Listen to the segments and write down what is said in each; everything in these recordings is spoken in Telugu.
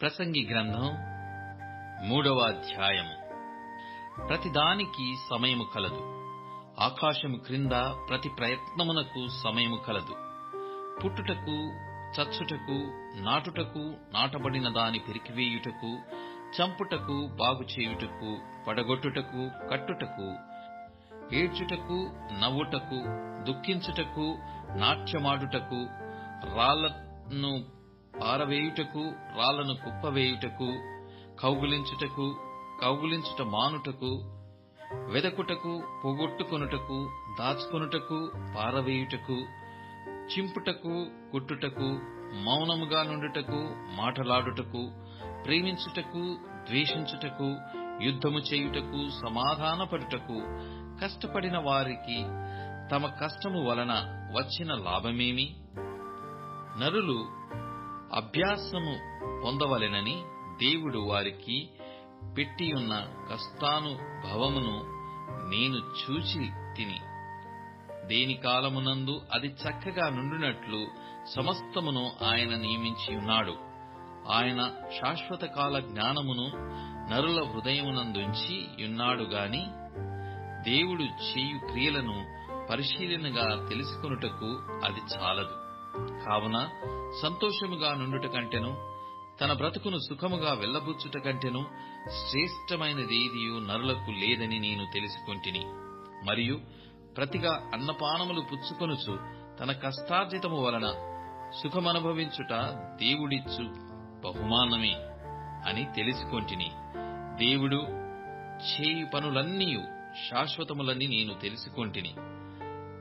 ప్రసంగి గ్రంథం 3వ అధ్యాయము. ప్రతిదానికి సమయము కలదు. ఆకాశము క్రింద ప్రతి ప్రయత్నమునకు సమయము కలదు. పుట్టుటకు, చచ్చుటకు, నాటుటకు, నాటబడిన దాని పెరికివేయుటకు, చంపుటకు, బాగుచేయుటకు, పడగొట్టుటకు, కట్టుటకు, ఏడ్చుటకు, నవ్వుటకు, దుఃఖించుటకు, నాట్యమాడుటకు, రాళ్లను పారవేయుటకు, రాళ్లను కుప్పవేయుటకు, కౌగులించుట మానుటకు, వెదకుటకు, పోగొట్టుకొనుటకు, దాచుకొనుటకు, పారవేయుటకు, చింపుటకు, కుట్టుటకు, మౌనముగా నుండుటకు, మాటలాడుటకు, ప్రేమించుటకు, ద్వేషించుటకు, యుద్ధము చేయుటకు, సమాధానపడుటకు, కష్టపడిన వారికి తమ కష్టము వలన వచ్చిన లాభమేమి? నరులు అభ్యాసము పొందవలెనని దేవుడు వారికి పెట్టియున్న కష్టానుభవమును నేను చూచి తిని, దేని కాలమునందు అది చక్కగా నుండునట్లు సమస్తమును ఆయన నియమించియున్నాడు. ఆయన శాశ్వత కాల జ్ఞానమును నరుల హృదయమునందుంచి యున్నాడు గాని, దేవుడు చేయు క్రియలను పరిశీలనగా తెలుసుకొనుటకు అది చాలదు. కావున సంతోషముగా నుండుట కంటెను, తన బ్రతుకును సుఖముగా వెళ్లబుచ్చుట కంటెను శ్రేష్టమైనదేదియు నరులకు లేదని నేను తెలుసుకొంటిని. మరియు ప్రతిగా అన్నపానములు పుచ్చుకొనుచు తన కష్టార్జితము వలన సుఖమనుభవించుట దేవుడిచ్చు బహుమానమే అని తెలుసుకొంటిని. దేవుడు చేయు పనులన్నీయు శాశ్వతములని నేను తెలుసుకొంటిని.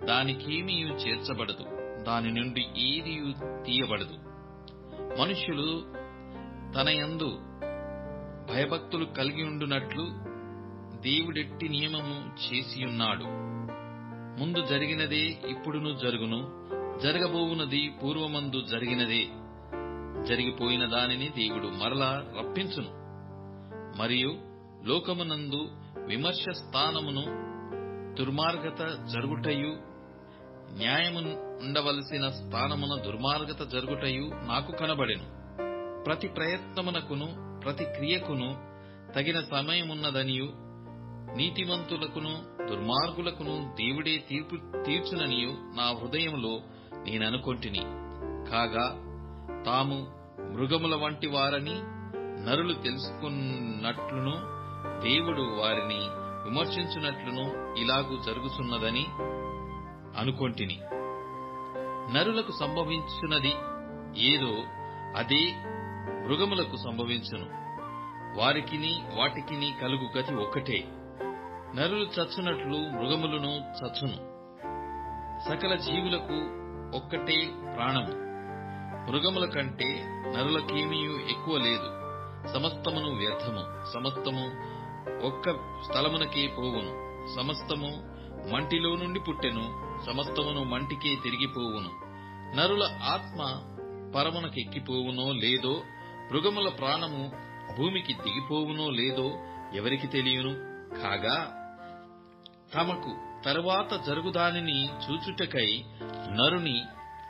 దానికేమీయు చేర్చబడదు, దాని నుండి ఏదియు తీయబడదు. మనుష్యులు తన యందు భయభక్తులు కలిగి ఉండునట్లు దేవుడెట్టి నియమము చేసియున్నాడు. ముందు జరిగినదే ఇప్పుడును జరుగును, జరగబోవునది పూర్వమందు జరిగినదే. జరిగిపోయిన దానిని దేవుడు మరలా రప్పించును. మరియు లోకమునందు విమర్శ స్థానమును దుర్మార్గత జరుగుటయు, న్యాయము ఉండవలసిన స్థానమున దుర్మార్గత జరుగుటయు నాకు కనబడెను. ప్రతి ప్రయత్నమునకును ప్రతి క్రియకును తగిన సమయమున్నదనియు, నీతిమంతులకును దుర్మార్గులకును దేవుడే తీర్పు తీర్చుననియు నా హృదయములో నేననుకొంటిని. కాగా తాము మృగముల వంటి వారని నరులు తెలుసుకున్నట్లును, దేవుడు వారిని విమర్శించునట్లును ఇలాగూ జరుగుతున్నదని అనుకొంటిని. నరులకు సంభవించున్నది ఏదో అదే మృగములకు సంభవించును. వారికిని వాటికిని కలుగు గతి ఒక్కటే. నరులు చచ్చునట్లు మృగములను చచ్చును. సకల జీవులకు ఒక్కటే ప్రాణము. మృగముల కంటే నరులకేమీయూ ఎక్కువ లేదు. సమస్తమును వ్యర్థము, సమస్తము ఒక్క స్థలమునకే పోవును. సమస్తము మంటిలో నుండి పుట్టెను, సమస్తమును మంటికే తిరిగిపోవును. నరుల ఆత్మ పరమునకెక్కిపోవునో లేదో, మృగముల ప్రాణము భూమికి దిగిపోవునో లేదో ఎవరికి తెలియను. కాగా తమకు తరువాత జరుగుదానిని చూచుటకై నరుని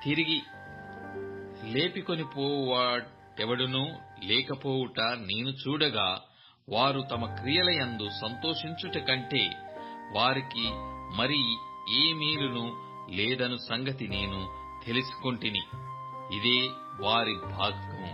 తిరిగి లేపికొని పోవువాడెవడునూ లేకపోవుట నేను చూడగా, వారు తమ క్రియలయందు సంతోషించుట కంటే వారికి మరి ఏ మేలును లేదను సంగతి నేను తెలుసుకొంటిని. ఇదే వారి భాగ్యము.